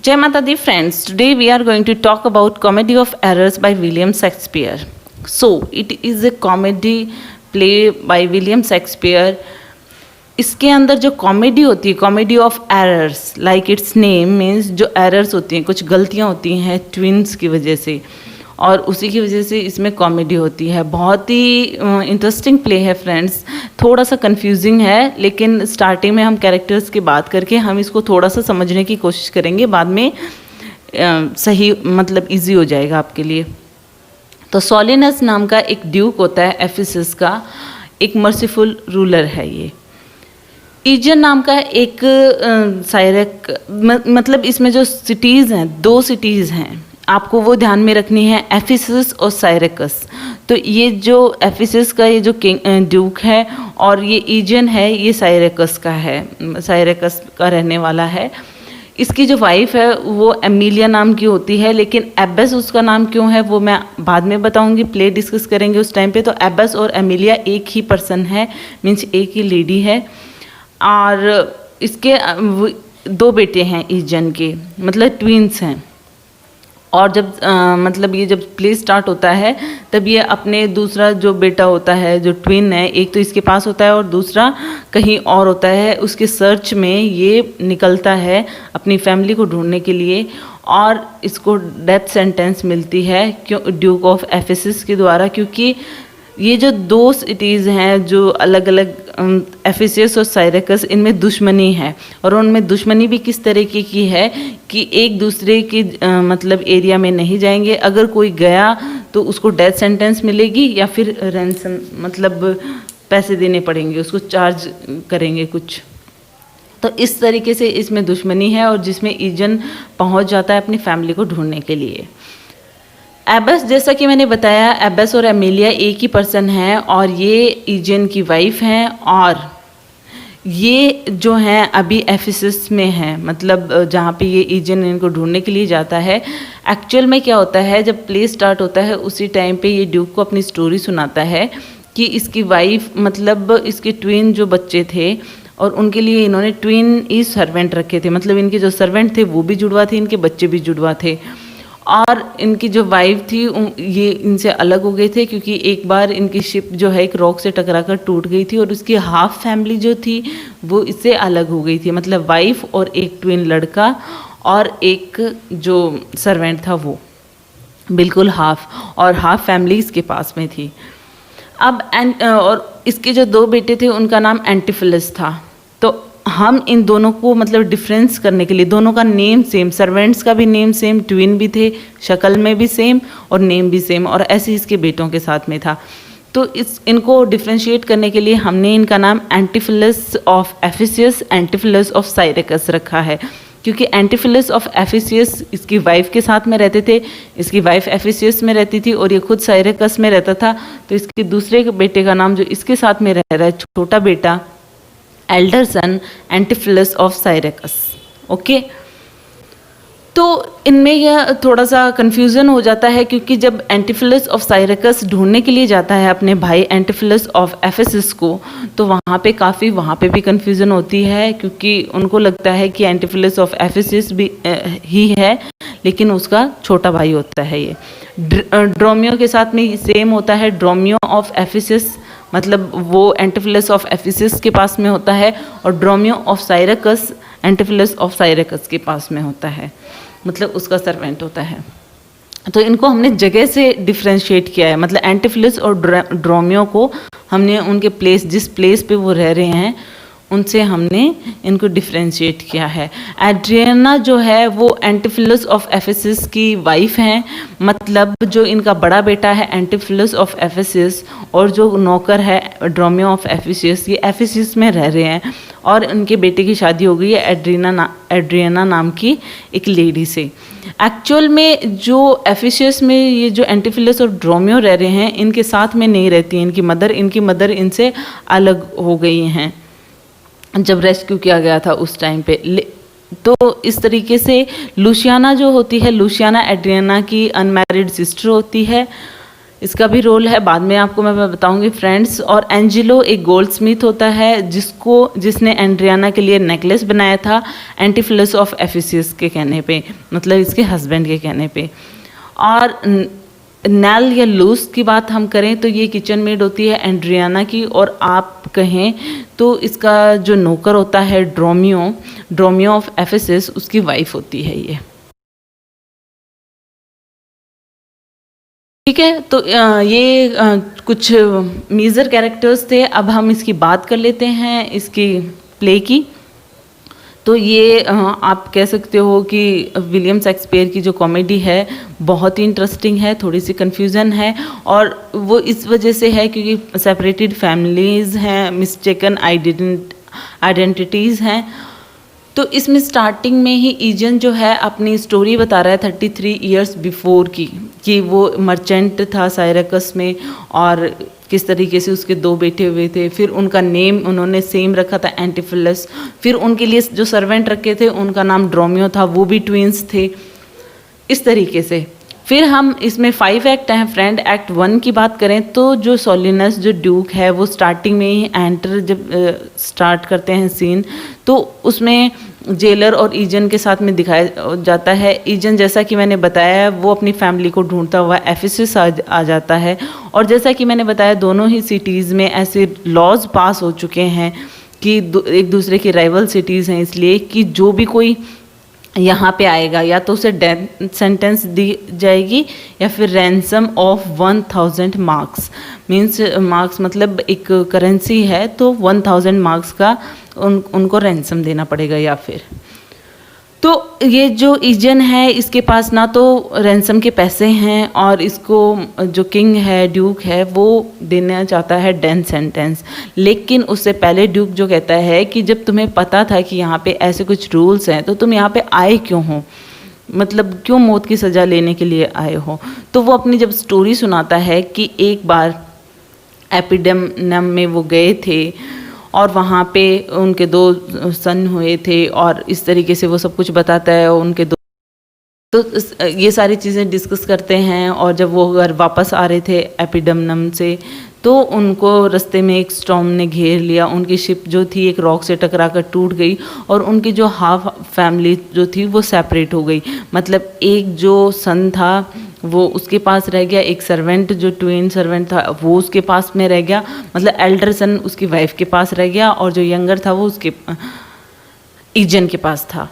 Jai Mata Di friends, today we are going to talk about Comedy of Errors by William Shakespeare. So, it is a comedy play by William Shakespeare. इसके अंदर जो comedy होती है, comedy of errors, like it's name means जो errors होती हैं, कुछ गलतियाँ होती हैं ट्विंस की वजह से, और उसी की वजह से इसमें कॉमेडी होती है। बहुत ही इंटरेस्टिंग प्ले है फ्रेंड्स, थोड़ा सा कंफ्यूजिंग है, लेकिन स्टार्टिंग में हम कैरेक्टर्स की बात करके हम इसको थोड़ा सा समझने की कोशिश करेंगे, बाद में सही मतलब इजी हो जाएगा आपके लिए। तो सोलिनस नाम का एक ड्यूक होता है एफिसस का, एक मर्सीफुल रूलर है ये। ईजन नाम का एक साइरक, मतलब इसमें जो सिटीज़ हैं, 2 सिटीज़ हैं, आपको वो ध्यान में रखनी है, एफिसस और साइरकस। तो ये जो एफिसस का ये जो किंग ड्यूक है और ये ईजन है, ये साइरकस का है, साइरकस का रहने वाला है। इसकी जो वाइफ है वो एमिलिया नाम की होती है, लेकिन एबस उसका नाम क्यों है वो मैं बाद में बताऊंगी, प्ले डिस्कस करेंगे उस टाइम पे। तो एबस और एमिलिया एक ही पर्सन है, मीन्स एक ही लेडी है। और इसके 2 बेटे हैं ईजन के, मतलब ट्विंस हैं। और जब मतलब ये जब प्ले स्टार्ट होता है तब ये अपने दूसरा जो बेटा होता है, जो ट्विन है, एक तो इसके पास होता है और दूसरा कहीं और होता है, उसके सर्च में ये निकलता है अपनी फैमिली को ढूंढने के लिए, और इसको डेथ सेंटेंस मिलती है क्यों, ड्यूक ऑफ एफिसस के द्वारा, क्योंकि ये जो 2 सिटीज़ हैं जो अलग अलग, एफिसस और साइरकस, इनमें दुश्मनी है। और उनमें दुश्मनी भी किस तरीके की है कि एक दूसरे की मतलब एरिया में नहीं जाएंगे, अगर कोई गया तो उसको डेथ सेंटेंस मिलेगी या फिर रैंसम मतलब पैसे देने पड़ेंगे, उसको चार्ज करेंगे कुछ। तो इस तरीके से इसमें दुश्मनी है, और जिसमें ईजन पहुंच जाता है अपनी फैमिली को ढूंढने के लिए। एबस, जैसा कि मैंने बताया, एबस और एमिलिया एक ही पर्सन है, और ये ईजन की वाइफ हैं, और ये जो हैं अभी एफिसस में हैं, मतलब जहाँ पे ये ईजन इनको ढूंढने के लिए जाता है। एक्चुअल में क्या होता है, जब प्ले स्टार्ट होता है उसी टाइम पे ये ड्यूक को अपनी स्टोरी सुनाता है कि इसकी वाइफ, मतलब इसके ट्विन जो बच्चे थे, और उनके लिए इन्होंने ट्विन ही सर्वेंट रखे थे, मतलब इनके जो सर्वेंट थे वो भी जुड़वा थे, इनके बच्चे भी जुड़वा थे। और इनकी जो वाइफ थी ये इनसे अलग हो गए थे, क्योंकि एक बार इनकी शिप जो है एक रॉक से टकराकर टूट गई थी, और उसकी हाफ फैमिली जो थी वो इससे अलग हो गई थी, मतलब वाइफ और एक ट्विन लड़का और एक जो सर्वेंट था वो, बिल्कुल हाफ, और हाफ फैमिली इसके पास में थी। अब और इसके जो 2 बेटे थे उनका नाम एंटीफिलस था। तो हम इन दोनों को मतलब डिफरेंस करने के लिए, दोनों का नेम सेम, सर्वेंट्स का भी नेम सेम, ट्विन भी थे, शक्ल में भी सेम और नेम भी सेम, और ऐसे इसके बेटों के साथ में था। तो इनको डिफ्रेंशिएट करने के लिए हमने इनका नाम एंटीफिलस ऑफ एफिसियस, एंटीफिलस ऑफ साइरकस रखा है, क्योंकि एंटीफिलस ऑफ एफिसियस इसकी वाइफ के साथ में रहते थे, इसकी वाइफ एफिसियस में रहती थी और ये खुद साइरकस में रहता था। तो इसके दूसरे बेटे का नाम जो इसके साथ में रह रहा है, छोटा बेटा, एल्डर सन, एंटीफिलस ऑफ साइरकस। ओके, तो इनमें यह थोड़ा सा कन्फ्यूज़न हो जाता है, क्योंकि जब एंटीफिलस ऑफ साइरकस ढूंढने के लिए जाता है अपने भाई एंटीफिलस ऑफ एफिसस को, तो वहाँ पे भी कन्फ्यूज़न होती है, क्योंकि उनको लगता है कि एंटीफिलस ऑफ एफिसस भी ही है, लेकिन उसका छोटा भाई होता है ये। ड्रोमियो के साथ में सेम होता है, ड्रोमियो ऑफ एफिसस, मतलब वो एंटीफिलस ऑफ एफिसस के पास में होता है, और ड्रोमियो ऑफ साइरकस एंटीफिलस ऑफ साइरकस के पास में होता है, मतलब उसका सर्वेंट होता है। तो इनको हमने जगह से डिफ्रेंशिएट किया है, मतलब एंटीफिलस और ड्रोमियो को हमने उनके प्लेस, जिस प्लेस पे वो रह रहे हैं उनसे हमने इनको डिफ्रेंशिएट किया है। एड्रियाना जो है वो एंटीफिलस ऑफ एफिसस की वाइफ हैं, मतलब जो इनका बड़ा बेटा है एंटीफिलस ऑफ एफिसस, और जो नौकर है ड्रोमियो ऑफ एफिसस, ये एफिसस में रह रहे हैं, और उनके बेटे की शादी हो गई है एड्रियाना नाम की एक लेडी से। एक्चुअल में जो एफिसस में ये जो एंटीफिलस और ड्रोमियो रह रहे हैं, इनके साथ में नहीं रहती, इनकी मदर इनसे अलग हो गई हैं जब रेस्क्यू किया गया था उस टाइम पे। तो इस तरीके से लुसियाना जो होती है, लुसियाना एड्रियाना की अनमैरिड सिस्टर होती है। इसका भी रोल है, बाद में आपको मैं बताऊंगी फ्रेंड्स। और एंजिलो एक गोल्ड स्मिथ होता है जिसने एंड्रियाना के लिए नेकलेस बनाया था एंटीफिलस ऑफ एफिसियस के कहने पे, मतलब इसके हस्बैंड के कहने पे। और नेल या लूस की बात हम करें तो ये किचन मेड होती है एंड्रियाना की, और आप कहें तो इसका जो नौकर होता है ड्रोमियो ऑफ एफिसिस, उसकी वाइफ होती है ये। ठीक है, तो ये कुछ मेजर कैरेक्टर्स थे। अब हम इसकी बात कर लेते हैं इसकी प्ले की। तो ये आप कह सकते हो कि विलियम शेक्सपियर की जो कॉमेडी है बहुत ही इंटरेस्टिंग है, थोड़ी सी कन्फ्यूज़न है, और वो इस वजह से है क्योंकि सेपरेटेड फैमिलीज़ हैं, मिस्टेकन आइडेंटिटीज़ हैं। तो इसमें स्टार्टिंग में ही ईजन जो है अपनी स्टोरी बता रहा है 33 इयर्स बिफोर की, कि वो मर्चेंट था साइरकस में और किस तरीके से उसके 2 बेटे हुए थे। फिर उनका नेम उन्होंने सेम रखा था एंटीफिलस। फिर उनके लिए जो सर्वेंट रखे थे उनका नाम ड्रोमियो था, वो भी ट्विंस थे, इस तरीके से। फिर हम इसमें 5 एक्ट हैं फ्रेंड। एक्ट 1 की बात करें तो जो सोलिनस जो ड्यूक है वो स्टार्टिंग में ही एंटर जब स्टार्ट करते हैं सीन, तो उसमें जेलर और ईजन के साथ में दिखाया जाता है। ईजन, जैसा कि मैंने बताया, वो अपनी फैमिली को ढूंढता हुआ एफिसस आ जाता है। और जैसा कि मैंने बताया, दोनों ही सिटीज़ में ऐसे लॉज पास हो चुके हैं कि एक दूसरे की राइवल सिटीज़ हैं, इसलिए कि जो भी कोई यहाँ पे आएगा या तो उसे डेथ सेंटेंस दी जाएगी या फिर ransom of 1000 marks. Means marks मतलब एक करेंसी है, तो 1000 मार्क्स का उनको रैंसम देना पड़ेगा। या फिर तो ये जो ईजन है इसके पास ना तो रैंसम के पैसे हैं, और इसको जो किंग है, ड्यूक है, वो देना चाहता है डेथ सेंटेंस। लेकिन उससे पहले ड्यूक जो कहता है कि जब तुम्हें पता था कि यहाँ पे ऐसे कुछ रूल्स हैं तो तुम यहाँ पे आए क्यों हो, मतलब क्यों मौत की सज़ा लेने के लिए आए हो। तो वो अपनी जब स्टोरी सुनाता है कि एक बार एपिडेमनम में वो गए थे और वहाँ पे उनके 2 सन हुए थे, और इस तरीके से वो सब कुछ बताता है उनके 2। तो ये सारी चीज़ें डिस्कस करते हैं। और जब वो घर वापस आ रहे थे एपिडेमनम से, तो उनको रास्ते में एक स्टॉर्म ने घेर लिया। उनकी शिप जो थी एक रॉक से टकरा कर टूट गई, और उनकी जो हाफ फैमिली जो थी वो सेपरेट हो गई। मतलब एक जो सन था वो उसके पास रह गया, एक सर्वेंट जो ट्विन सर्वेंट था वो उसके पास में रह गया, मतलब एल्डर सन उसकी वाइफ के पास रह गया, और जो यंगर था वो उसके ईजन के पास था।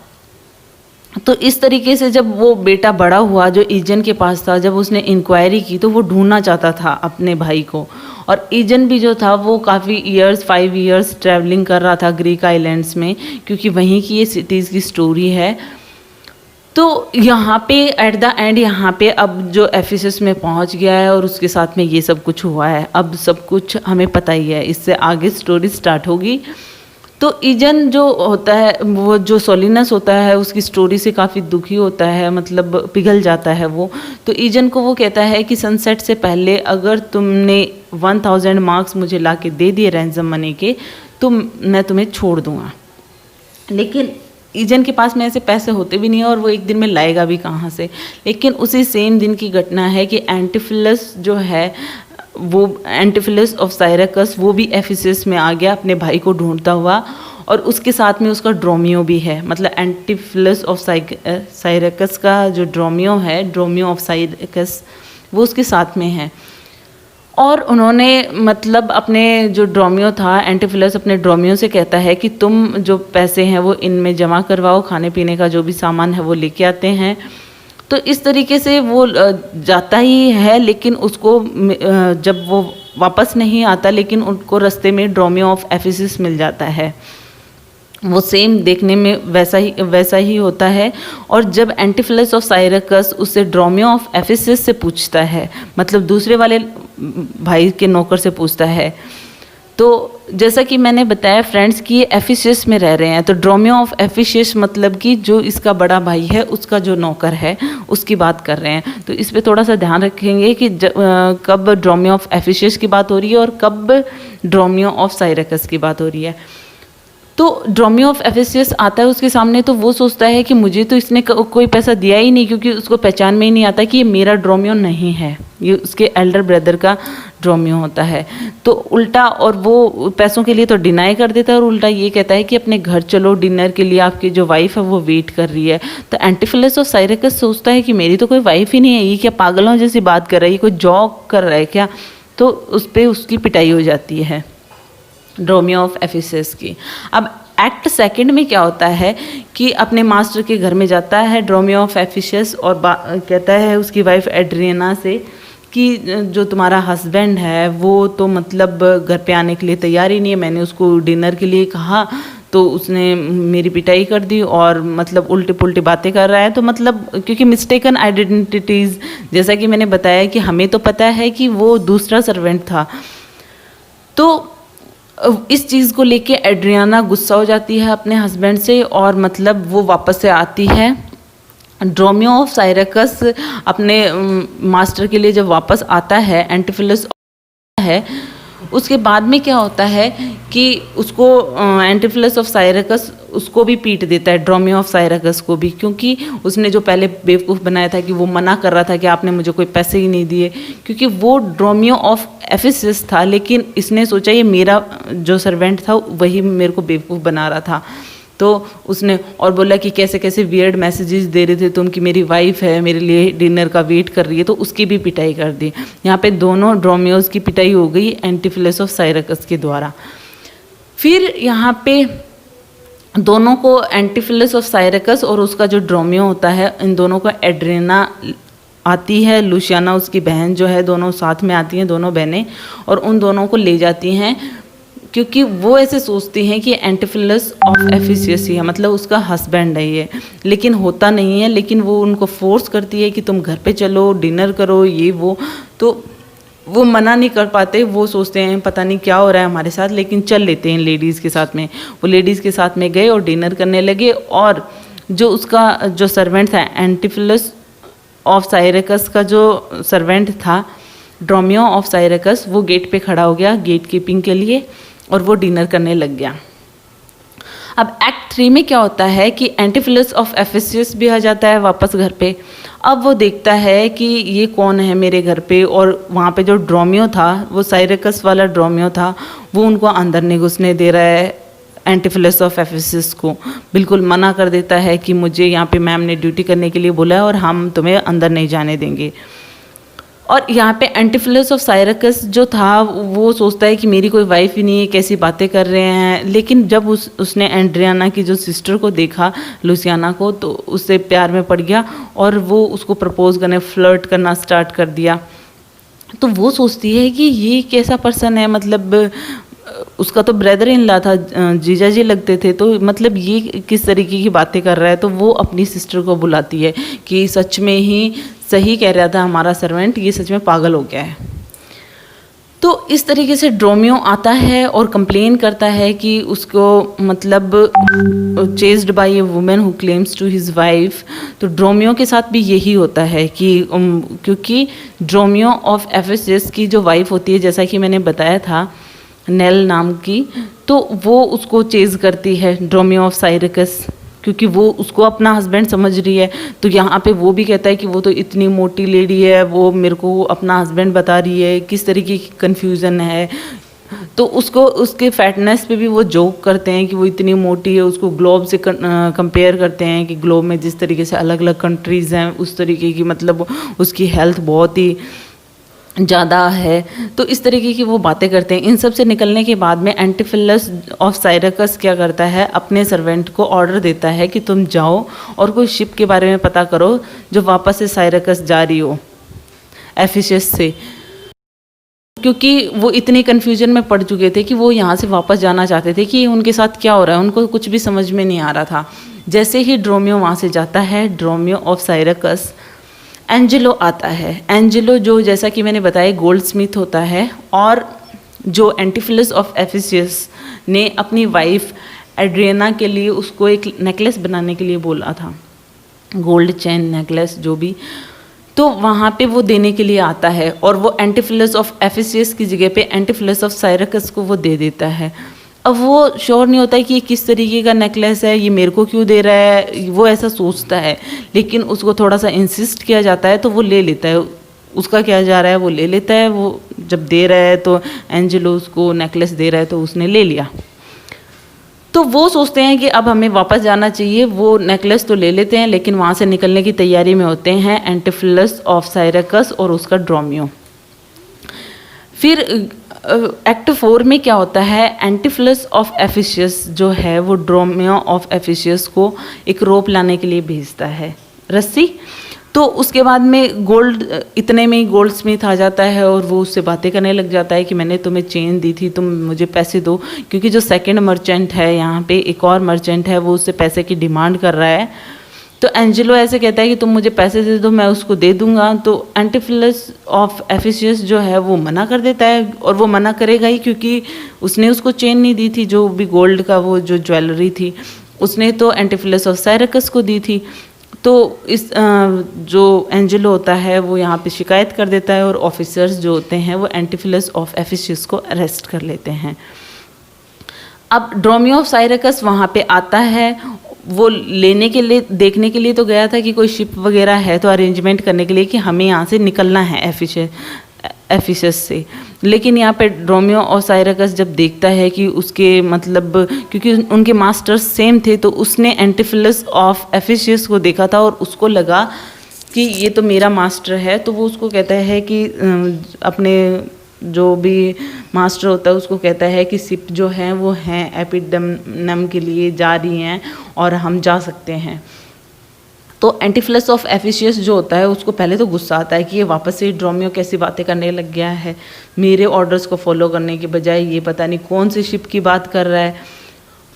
तो इस तरीके से जब वो बेटा बड़ा हुआ जो ईजन के पास था, जब उसने इंक्वायरी की तो वो ढूंढना चाहता था अपने भाई को। और ईजन भी जो था वो काफ़ी ईयर्स 5 ईयर्स ट्रैवलिंग कर रहा था ग्रीक आइलैंड्स में, क्योंकि वहीं की ये सिटीज़ की स्टोरी है। तो यहाँ पे एट द एंड यहाँ पे अब जो एफिसस में पहुँच गया है और उसके साथ में ये सब कुछ हुआ है। अब सब कुछ हमें पता ही है, इससे आगे स्टोरी स्टार्ट होगी। तो ईजन जो होता है, वो जो सोलिनस होता है, उसकी स्टोरी से काफ़ी दुखी होता है, मतलब पिघल जाता है वो। तो ईजन को वो कहता है कि सनसेट से पहले अगर तुमने 1000 मार्क्स मुझे ला के दे दिए रैंसम मनी के, तो मैं तुम्हें छोड़ दूँगा। लेकिन ईजन के पास में ऐसे पैसे होते भी नहीं है, और वो एक दिन में लाएगा भी कहाँ से। लेकिन उसी सेम दिन की घटना है कि एंटीफिलस जो है, वो एंटीफिलस ऑफ साइरकस, वो भी एफिसस में आ गया अपने भाई को ढूंढता हुआ, और उसके साथ में उसका ड्रोमियो भी है। मतलब एंटीफिलस ऑफ साइरकस का जो ड्रोमियो है, ड्रोमियो ऑफ साइरकस, वो उसके साथ में है। और उन्होंने मतलब अपने जो ड्रोमियो था, एंटीफिलस अपने ड्रोमियो से कहता है कि तुम जो पैसे हैं वो इनमें जमा करवाओ, खाने पीने का जो भी सामान है वो लेके आते हैं। तो इस तरीके से वो जाता ही है, लेकिन उसको जब वो वापस नहीं आता, लेकिन उनको रास्ते में ड्रोमियो ऑफ एफिसस मिल जाता है। वो सेम देखने में वैसा ही होता है। और जब एंटीफिलस ऑफ साइरकस उससे ड्रोमियो ऑफ एफिसस से पूछता है, मतलब दूसरे वाले भाई के नौकर से पूछता है, तो जैसा कि मैंने बताया फ्रेंड्स कि ये एफिसस में रह रहे हैं, तो ड्रोमियो ऑफ एफिसस मतलब कि जो इसका बड़ा भाई है उसका जो नौकर है उसकी बात कर रहे हैं। तो इस पे थोड़ा सा ध्यान रखेंगे कि कब ड्रोमियो ऑफ एफिसस की बात हो रही है और कब ड्रोमियो ऑफ साइरकस की बात हो रही है। तो ड्रोमियो ऑफ एफेसियस आता है उसके सामने, तो वो सोचता है कि मुझे तो इसने कोई पैसा दिया ही नहीं, क्योंकि उसको पहचान में ही नहीं आता कि ये मेरा ड्रोमियो नहीं है, ये उसके एल्डर ब्रदर का ड्रोमियो होता है। तो उल्टा, और वो पैसों के लिए तो डिनाई कर देता है और उल्टा ये कहता है कि अपने घर चलो, डिनर के लिए आपकी जो वाइफ है वो वेट कर रही है। तो एंटिफिलस ऑफ साइरकस सोचता है कि मेरी तो कोई वाइफ ही नहीं है, ये क्या पागलों जैसी बात कर रहा है, ये कोई जॉक कर रहा है क्या। तो उस पर उसकी पिटाई हो जाती है ड्रोमियो ऑफ एफेसियस की। अब एक्ट सेकंड में क्या होता है कि अपने मास्टर के घर में जाता है ड्रोमियो ऑफ एफेसियस और कहता है उसकी वाइफ एड्रियाना से कि जो तुम्हारा हस्बैंड है वो तो मतलब घर पे आने के लिए तैयार ही नहीं है, मैंने उसको डिनर के लिए कहा तो उसने मेरी पिटाई कर दी और मतलब उल्टी पुल्टी बातें कर रहा है। तो मतलब क्योंकि मिस्टेकन आइडेंटिटीज़, जैसा कि मैंने बताया कि हमें तो पता है कि वो दूसरा सर्वेंट था, तो इस चीज़ को लेके एड्रियाना गुस्सा हो जाती है अपने हस्बैंड से और मतलब वो वापस से आती है। ड्रोमियो ऑफ साइरकस अपने मास्टर के लिए जब वापस आता है, एंटिफिलस है, उसके बाद में क्या होता है कि उसको एंटिफिलस ऑफ साइरकस उसको भी पीट देता है, ड्रोमियो ऑफ साइरकस को भी, क्योंकि उसने जो पहले बेवकूफ़ बनाया था कि वो मना कर रहा था कि आपने मुझे कोई पैसे ही नहीं दिए, क्योंकि वो ड्रोमियो ऑफ एफेसियस था, लेकिन इसने सोचा ये मेरा जो सर्वेंट था वही मेरे को बेवकूफ़ बना रहा था। तो उसने और बोला कि कैसे कैसे वियर्ड मैसेजेस दे रहे थे तुम कि मेरी वाइफ है, मेरे लिए डिनर का वेट कर रही है, तो उसकी भी पिटाई कर दी। यहाँ पे दोनों ड्रोमियोज की पिटाई हो गई एंटिफिलस ऑफ साइरकस के द्वारा। फिर यहाँ पे दोनों को, एंटिफिलस ऑफ साइरकस और उसका जो ड्रोमियो होता है, इन दोनों को एड्रियाना आती है, लुसियाना उसकी बहन जो है, दोनों साथ में आती हैं, दोनों बहनें, और उन दोनों को ले जाती हैं क्योंकि वो ऐसे सोचती हैं कि एंटिफिलस ऑफ एफेसियस ही है, मतलब उसका हस्बैंड है ये, लेकिन होता नहीं है। लेकिन वो उनको फोर्स करती है कि तुम घर पे चलो, डिनर करो, ये वो, तो वो मना नहीं कर पाते। वो सोचते हैं पता नहीं क्या हो रहा है हमारे साथ, लेकिन चल लेते हैं लेडीज़ के साथ में। वो लेडीज़ के साथ में गए और डिनर करने लगे, और जो उसका जो सर्वेंट था, एंटिफिलस ऑफ साइरकस का जो सर्वेंट था ड्रोमियो ऑफ साइरकस, वो गेट पे खड़ा हो गया गेट कीपिंग के लिए, और वो डिनर करने लग गया। अब एक्ट 3 में क्या होता है कि एंटिफिलस ऑफ एफेसियस भी आ जाता है वापस घर पे। अब वो देखता है कि ये कौन है मेरे घर पे, और वहाँ पे जो ड्रोमियो था, वो साइरकस वाला ड्रोमियो था, वो उनको अंदर नहीं घुसने दे रहा है। एंटिफिलस ऑफ एफेसियस को बिल्कुल मना कर देता है कि मुझे यहाँ पे मैम ने ड्यूटी करने के लिए बोला है और हम तुम्हें अंदर नहीं जाने देंगे। और यहाँ पे एंटिफिलस ऑफ साइरकस जो था वो सोचता है कि मेरी कोई वाइफ ही नहीं है, कैसी बातें कर रहे हैं। लेकिन जब उसने एड्रियाना की जो सिस्टर को देखा, लुसियाना को, तो उससे प्यार में पड़ गया और वो उसको प्रपोज करने, फ्लर्ट करना स्टार्ट कर दिया। तो वो सोचती है कि ये कैसा पर्सन है, मतलब उसका तो ब्रदर इन लॉ था, जीजा जी लगते थे, तो मतलब ये किस तरीके की बातें कर रहा है। तो वो अपनी सिस्टर को बुलाती है कि सच में ही सही कह रहा था हमारा सर्वेंट, ये सच में पागल हो गया है। तो इस तरीके से ड्रोमियो आता है और कंप्लेन करता है कि उसको मतलब chased by a women who claims to his wife. तो ड्रोमियो के साथ भी यही होता है कि क्योंकि ड्रोमियो ऑफ एफेसियस की जो वाइफ होती है, जैसा कि मैंने बताया था, नेल नाम की, तो वो उसको चेज करती है ड्रोमियो ऑफ साइरकस, क्योंकि वो उसको अपना हस्बैंड समझ रही है। तो यहाँ पे वो भी कहता है कि वो तो इतनी मोटी लेडी है, वो मेरे को अपना हस्बैंड बता रही है, किस तरीके की कन्फ्यूज़न है। तो उसको उसके फैटनेस पे भी वो जोक करते हैं कि वो इतनी मोटी है। उसको ग्लोब से कंपेयर करते हैं कि ग्लोब में जिस तरीके से अलग अलग कंट्रीज़ हैं, उस तरीके की मतलब उसकी हेल्थ बहुत ही ज़्यादा है। तो इस तरीके की वो बातें करते हैं। इन सब से निकलने के बाद में एंटिफिलस ऑफ साइरकस क्या करता है, अपने सर्वेंट को ऑर्डर देता है कि तुम जाओ और कोई शिप के बारे में पता करो जो वापस से साइरकस जा रही हो एफेसियस से, क्योंकि वो इतनी कन्फ्यूजन में पड़ चुके थे कि वो यहाँ से वापस जाना चाहते थे कि उनके साथ क्या हो रहा है, उनको कुछ भी समझ में नहीं आ रहा था। जैसे ही ड्रोमियो वहाँ से जाता है, ड्रोमियो ऑफ साइरकस, एंजेलो आता है। एंजेलो जो, जैसा कि मैंने बताया, गोल्ड स्मिथ होता है, और जो एंटिफिलस ऑफ एफेसियस ने अपनी वाइफ एड्रियाना के लिए उसको एक नेकलेस बनाने के लिए बोला था, गोल्ड चेन नेकलेस जो भी, तो वहाँ पे वो देने के लिए आता है और वो एंटिफिलस ऑफ एफेसियस की जगह पे एंटिफिलस ऑफ साइरकस को वो दे देता है। अब वो श्योर नहीं होता है कि ये किस तरीके का नेकलेस है, ये मेरे को क्यों दे रहा है, वो ऐसा सोचता है। लेकिन उसको थोड़ा सा इंसिस्ट किया जाता है तो वो ले लेता है, उसका क्या जा रहा है वो ले लेता है। वो जब दे रहा है तो एंजेलो उसको नेकलेस दे रहा है तो उसने ले लिया। तो वो सोचते हैं कि अब हमें वापस जाना चाहिए, वो नेकलेस तो ले लेते हैं, लेकिन वहाँ से निकलने की तैयारी में होते हैं एंटिफिलस ऑफ साइरकस और उसका ड्रोमियो। फिर एक्ट 4 में क्या होता है, एंटिफिलस ऑफ एफिशियस जो है वो ड्रोमियो ऑफ एफिशियस को एक रोप लाने के लिए भेजता है, रस्सी। तो उसके बाद में गोल्ड, इतने में ही गोल्ड स्मिथ आ जाता है और वो उससे बातें करने लग जाता है कि मैंने तुम्हें चेन दी थी, तुम मुझे पैसे दो। क्योंकि जो सेकंड मर्चेंट है यहाँ पे, एक और मर्चेंट है, वो उससे पैसे की डिमांड कर रहा है। तो एंजेलो ऐसे कहता है कि तुम मुझे पैसे दे दो, मैं उसको दे दूंगा। तो एंटिफिलस ऑफ एफिशियस जो है वो मना कर देता है, और वो मना करेगा ही क्योंकि उसने उसको चेन नहीं दी थी, जो भी गोल्ड का वो जो ज्वेलरी थी उसने तो एंटिफिलस ऑफ साइरकस को दी थी। तो इस जो एंजेलो होता है वो यहाँ पे शिकायत कर देता है, और ऑफिसर्स जो होते हैं वो एंटिफिलस ऑफ एफिशियस को अरेस्ट कर लेते हैं। अब ड्रोमियो ऑफ साइरकस वहाँ पे आता है, वो लेने के लिए, देखने के लिए तो गया था कि कोई शिप वगैरह है, तो अरेंजमेंट करने के लिए कि हमें यहाँ से निकलना है एफिशियस से। लेकिन यहाँ पे ड्रोमियो और साइरकस जब देखता है कि उसके मतलब, क्योंकि उनके मास्टर्स सेम थे, तो उसने एंटिफिलस ऑफ एफिशियस को देखा था और उसको लगा कि ये तो मेरा मास्टर है। तो वो उसको कहता है कि अपने जो भी मास्टर होता है उसको कहता है कि शिप जो है वो हैं एपिडम के लिए जा रही हैं और हम जा सकते हैं। तो एंटिफिलस ऑफ एफिशियस जो होता है उसको पहले तो गुस्सा आता है कि ये वापस से ड्रोमियो कैसी बातें करने लग गया है, मेरे ऑर्डर्स को फॉलो करने के बजाय ये पता नहीं कौन सी शिप की बात कर रहा है।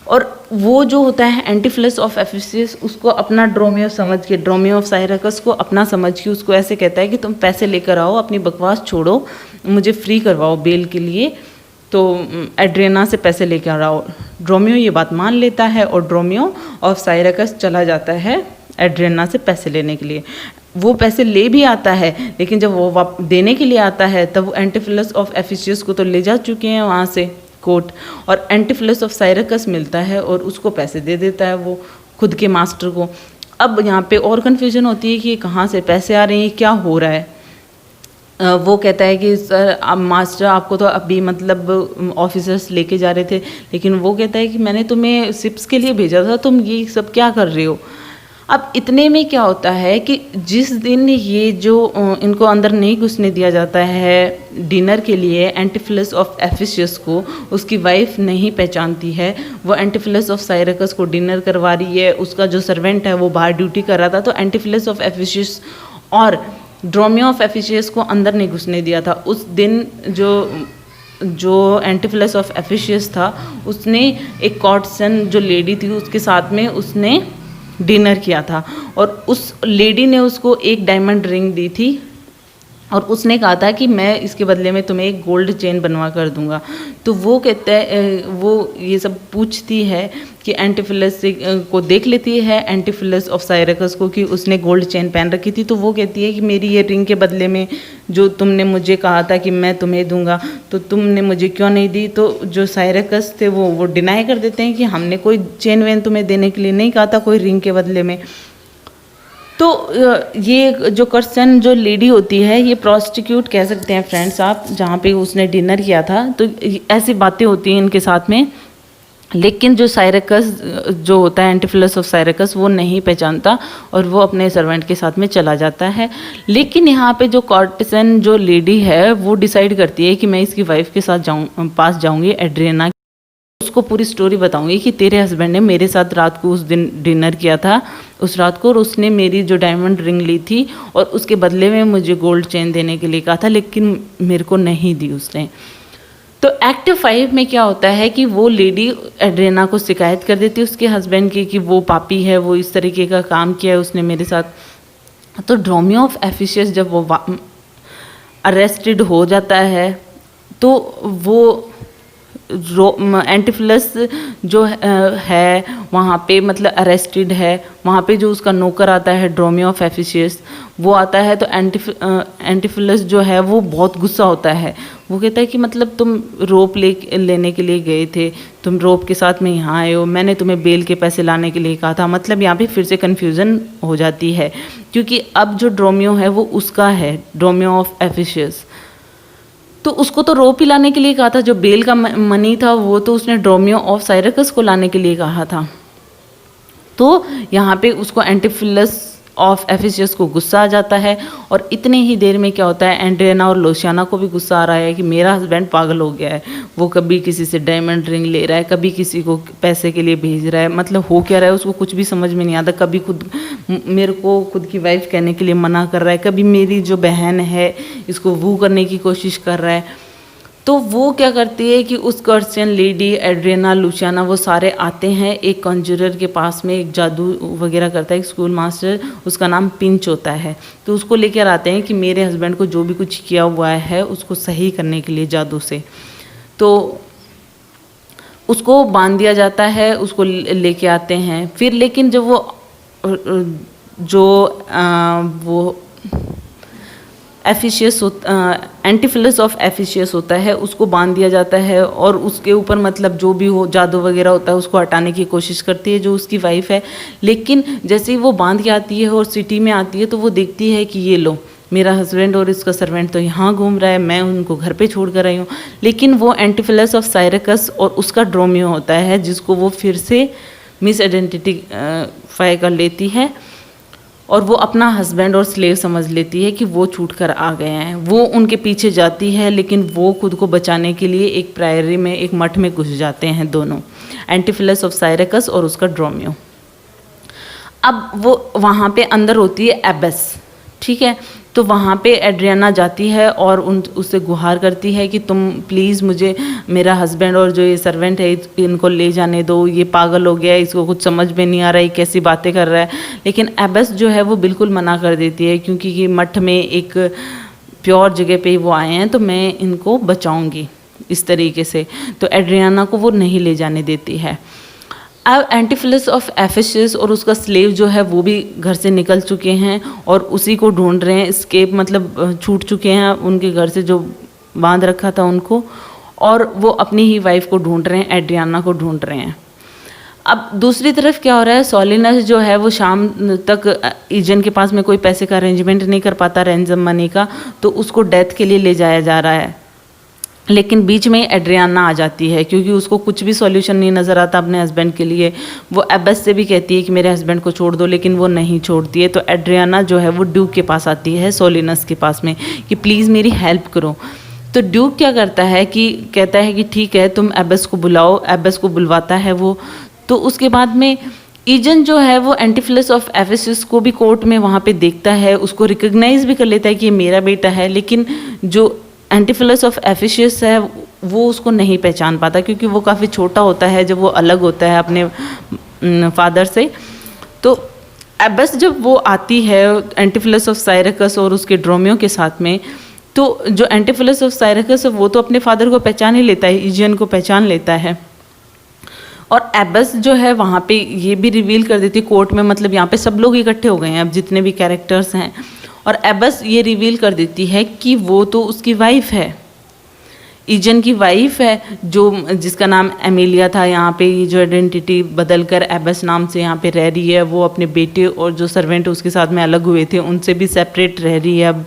और वो जो होता है एंटिफिलस ऑफ एफिशियस, उसको अपना ड्रोमियो समझ के, ड्रोमियो ऑफ साइरकस को अपना समझ के उसको ऐसे कहता है कि तुम पैसे लेकर आओ, अपनी बकवास छोड़ो, मुझे फ्री करवाओ बेल के लिए, तो एड्रियाना से पैसे लेकर आओ। ड्रोमियो ये बात मान लेता है और ड्रोमियो ऑफ साइरकस चला जाता है एड्रियाना से पैसे लेने के लिए। वो पैसे ले भी आता है, लेकिन जब वो देने के लिए आता है तब वो एंटिफिलस ऑफ एफिशियस को तो ले जा चुके हैं वहाँ से कोर्ट, और एंटिफिलस ऑफ साइरकस मिलता है और उसको पैसे दे देता है वो खुद के मास्टर को। अब यहाँ पे और कन्फ्यूजन होती है कि कहाँ से पैसे आ रहे हैं, क्या हो रहा है। वो कहता है कि सर अब मास्टर आपको तो अभी मतलब ऑफिसर्स लेके जा रहे थे, लेकिन वो कहता है कि मैंने तुम्हें शिप्स के लिए भेजा था, तुम ये सब क्या कर रहे हो। अब इतने में क्या होता है कि जिस दिन ये जो इनको अंदर नहीं घुसने दिया जाता है डिनर के लिए, एंटिफिलस ऑफ एफिशियस को उसकी वाइफ नहीं पहचानती है, वो एंटिफिलस ऑफ साइरकस को डिनर करवा रही है, उसका जो सर्वेंट है वो बाहर ड्यूटी कर रहा था, तो एंटिफिलस ऑफ एफिशियस और ड्रोमियो ऑफ एफिशियस को अंदर नहीं घुसने दिया था। उस दिन जो एंटिफिलस ऑफ एफिशियस था उसने एक कॉर्टसन जो लेडी थी उसके साथ में उसने डिनर किया था, और उस लेडी ने उसको एक डायमंड रिंग दी थी और उसने कहा था कि मैं इसके बदले में तुम्हें एक गोल्ड चेन बनवा कर दूंगा। तो वो कहता है, वो ये सब पूछती है कि एंटिफिलस को देख लेती है एंटिफिलस ऑफ साइरकस को कि उसने गोल्ड चेन पहन रखी थी, तो वो कहती है कि मेरी ये रिंग के बदले में जो तुमने मुझे कहा था कि मैं तुम्हें दूंगा तो तुमने मुझे क्यों नहीं दी। तो जो साइरकस थे वो डिनाई कर देते हैं कि हमने कोई चेन वेन तुम्हें देने के लिए नहीं कहा था, कोई रिंग के बदले में। तो ये जो कर्सन जो लेडी होती है ये प्रोस्टिट्यूट कह सकते हैं फ्रेंड्स आप, जहाँ पे उसने डिनर किया था। तो ऐसी बातें होती हैं इनके साथ में, लेकिन जो साइरकस जो होता है एंटिफिलस ऑफ साइरकस वो नहीं पहचानता और वो अपने सर्वेंट के साथ में चला जाता है। लेकिन यहाँ पे जो कॉर्टिसन जो लेडी है वो डिसाइड करती है कि मैं इसकी वाइफ के साथ पास जाऊँगी एड्रियाना, उसको पूरी स्टोरी बताऊंगी कि तेरे हस्बैंड ने मेरे साथ रात को उस दिन डिनर किया था उस रात को, और उसने मेरी जो डायमंड रिंग ली थी और उसके बदले में मुझे गोल्ड चेन देने के लिए कहा था, लेकिन मेरे को नहीं दी उसने। तो एक्ट 5 में क्या होता है कि वो लेडी एड्रियाना को शिकायत कर देती है उसके हस्बैंड की कि वो पापी है, वो इस तरीके का काम किया है उसने मेरे साथ। तो ड्रोमियो ऑफ एफिशियस जब वो अरेस्टेड हो जाता है तो वो एंटिफिलस जो है वहाँ पे मतलब अरेस्टेड है, वहाँ पे जो उसका नौकर आता है ड्रोमियो ऑफ एफिशियस वो आता है, तो एंटिफिलस जो है वो बहुत गुस्सा होता है। वो कहता है कि मतलब तुम रोप लेने के लिए गए थे, तुम रोप के साथ में यहाँ आए हो, मैंने तुम्हें बेल के पैसे लाने के लिए कहा था। मतलब यहाँ पे फिर से कन्फ्यूज़न हो जाती है, क्योंकि अब जो ड्रोमियो है वो उसका है, ड्रोमियो ऑफ एफिशियस। तो उसको तो रोप ही लाने के लिए कहा था, जो बेल का मनी था वो तो उसने ड्रोमियो ऑफ साइरकस को लाने के लिए कहा था। तो यहाँ पे उसको एंटिफिलस ऑफ एफिशियस को गुस्सा आ जाता है, और इतने ही देर में क्या होता है, एंड्रियाना और लुसियाना को भी गुस्सा आ रहा है कि मेरा हस्बैंड पागल हो गया है। वो कभी किसी से डायमंड रिंग ले रहा है, कभी किसी को पैसे के लिए भेज रहा है, मतलब हो क्या रहा है उसको कुछ भी समझ में नहीं आता। कभी खुद मेरे को खुद की वाइफ कहने के लिए मना कर रहा है, कभी मेरी जो बहन है इसको वू करने की कोशिश कर रहा है। तो वो क्या करती है कि उस कर्सियन लेडी, एड्रियाना, लुसियाना, वो सारे आते हैं एक कॉन्जरर के पास में, एक जादू वगैरह करता है, एक स्कूल मास्टर, उसका नाम पिंच होता है। तो उसको लेकर आते हैं कि मेरे हस्बैंड को जो भी कुछ किया हुआ है उसको सही करने के लिए जादू से। तो उसको बांध दिया जाता है, उसको लेके आते हैं। फिर लेकिन जब वो एफिशियस एंटिफिलस ऑफ एफिशियस होता है, उसको बांध दिया जाता है, और उसके ऊपर मतलब जो भी हो जादू वगैरह होता है उसको हटाने की कोशिश करती है जो उसकी वाइफ है। लेकिन जैसे ही वो बांध के आती है और सिटी में आती है तो वो देखती है कि ये लो, मेरा हस्बैंड और इसका सर्वेंट तो यहाँ घूम रहा है, मैं उनको घर पे छोड़ कर आई हूँ। लेकिन वो एंटिफिलस ऑफ साइरकस और उसका ड्रोमियो होता है, जिसको वो फिर से मिस आइडेंटिफाई कर लेती है, और वो अपना हस्बैंड और स्लेव समझ लेती है कि वो छूट कर आ गए हैं। वो उनके पीछे जाती है, लेकिन वो खुद को बचाने के लिए एक प्रायरी में, एक मठ में घुस जाते हैं दोनों, एंटिफिलस ऑफ साइरकस और उसका ड्रोमियो। अब वो वहाँ पे अंदर होती है एबस, ठीक है। तो वहाँ पे एड्रियाना जाती है और उससे गुहार करती है कि तुम प्लीज़ मुझे, मेरा हस्बैंड और जो ये सर्वेंट है इनको ले जाने दो, ये पागल हो गया है, इसको कुछ समझ में नहीं आ रहा है, कैसी बातें कर रहा है। लेकिन एबस जो है वो बिल्कुल मना कर देती है, क्योंकि ये मठ में एक प्योर जगह पे वो आए हैं, तो मैं इनको बचाऊंगी इस तरीके से। तो एड्रियाना को वो नहीं ले जाने देती है। अब एंटिफिलस ऑफ एफिशियस और उसका स्लेव जो है वो भी घर से निकल चुके हैं और उसी को ढूंढ रहे हैं, स्केप मतलब छूट चुके हैं उनके घर से जो बांध रखा था उनको, और वो अपनी ही वाइफ को ढूंढ रहे हैं, एड्रियाना को ढूंढ रहे हैं। अब दूसरी तरफ क्या हो रहा है, सोलिनस जो है वो शाम तक ईजन के पास में कोई पैसे का अरेंजमेंट नहीं कर पाता रैंसम मनी का, तो उसको डेथ के लिए ले जाया जा रहा है। लेकिन बीच में एड्रियाना आ जाती है, क्योंकि उसको कुछ भी सॉल्यूशन नहीं नज़र आता अपने हस्बैंड के लिए। वो एबस से भी कहती है कि मेरे हस्बैंड को छोड़ दो, लेकिन वो नहीं छोड़ती है। तो एड्रियाना जो है वो ड्यूक के पास आती है, सोलिनस के पास में, कि प्लीज़ मेरी हेल्प करो। तो ड्यूक क्या करता है कि कहता है कि ठीक है तुम एबस को बुलाओ, एबस को बुलवाता है वो। तो उसके बाद में ईजन जो है वो एंटिफिलस ऑफ एफिशियस को भी कोर्ट में वहाँ पे देखता है, उसको रिकग्नाइज भी कर लेता है कि ये मेरा बेटा है। लेकिन जो एंटिफिलस ऑफ एफिशियस है वो उसको नहीं पहचान पाता, क्योंकि वो काफ़ी छोटा होता है जब वो अलग होता है अपने फादर से। तो एबस जब वो आती है एंटिफिलस ऑफ साइरकस और उसके ड्रोमियो के साथ में, तो जो एंटिफिलस ऑफ साइरकस है वो तो अपने फादर को पहचान ही लेता है, ईजियन को पहचान लेता है। और एबस जो है वहाँ पे ये भी रिवील कर देती है कोर्ट में, मतलब यहाँ पे सब लोग इकट्ठे हो गए हैं अब जितने भी कैरेक्टर्स हैं, और एबस ये रिवील कर देती है कि वो तो उसकी वाइफ है, ईजन की वाइफ है, जो जिसका नाम एमिलिया था। यहाँ पे ये जो आइडेंटिटी बदल कर एबस नाम से यहाँ पे रह रही है, वो अपने बेटे और जो सर्वेंट उसके साथ में अलग हुए थे उनसे भी सेपरेट रह रही है, अब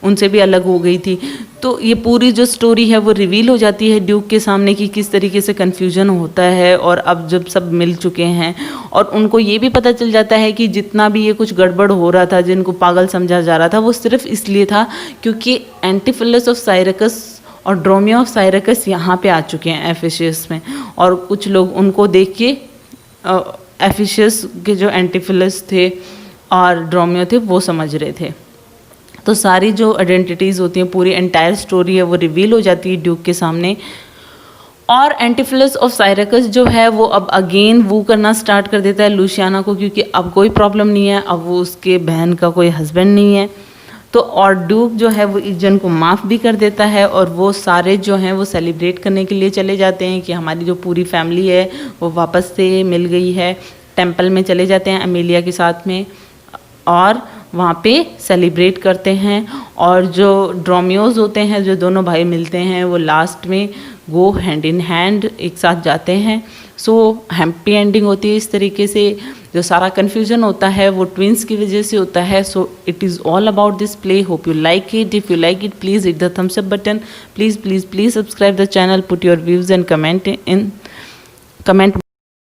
उनसे भी अलग हो गई थी। तो ये पूरी जो स्टोरी है वो रिवील हो जाती है ड्यूक के सामने कि किस तरीके से कन्फ्यूजन होता है। और अब जब सब मिल चुके हैं और उनको ये भी पता चल जाता है कि जितना भी ये कुछ गड़बड़ हो रहा था, जिनको पागल समझा जा रहा था, वो सिर्फ इसलिए था क्योंकि एंटिफिलस ऑफ साइरकस और ड्रोमियो ऑफ साइरकस यहाँ पे आ चुके हैं एफिशियस में, और कुछ लोग उनको देख के एफिशियस के जो एंटिफिलस थे और ड्रोमियो थे वो समझ रहे थे। तो सारी जो आइडेंटिटीज़ होती हैं, पूरी एंटायर स्टोरी है वो रिवील हो जाती है ड्यूक के सामने। और एंटिफिलस ऑफ साइरकस जो है वो अब अगेन वो करना स्टार्ट कर देता है लुसियाना को, क्योंकि अब कोई प्रॉब्लम नहीं है, अब वो उसके बहन का कोई हस्बैंड नहीं है। तो और ड्यूक जो है वो इजन को माफ़ भी कर देता है और वो सारे जो हैं वो सेलिब्रेट करने के लिए चले जाते हैं कि हमारी जो पूरी फैमिली है वो वापस से मिल गई है। टेंपल में चले जाते हैं अमेलिया के साथ में और वहाँ पे सेलिब्रेट करते हैं। और जो ड्रोमियोज होते हैं, जो दोनों भाई मिलते हैं, वो लास्ट में वो हैंड इन हैंड एक साथ जाते हैं। सो हैप्पी एंडिंग होती है इस तरीके से। जो सारा कन्फ्यूजन होता है वो ट्विंस की वजह से होता है। So it is all about this play. Hope you like it. If you like it please hit the thumbs up button. Please please please subscribe the channel, put your views and comment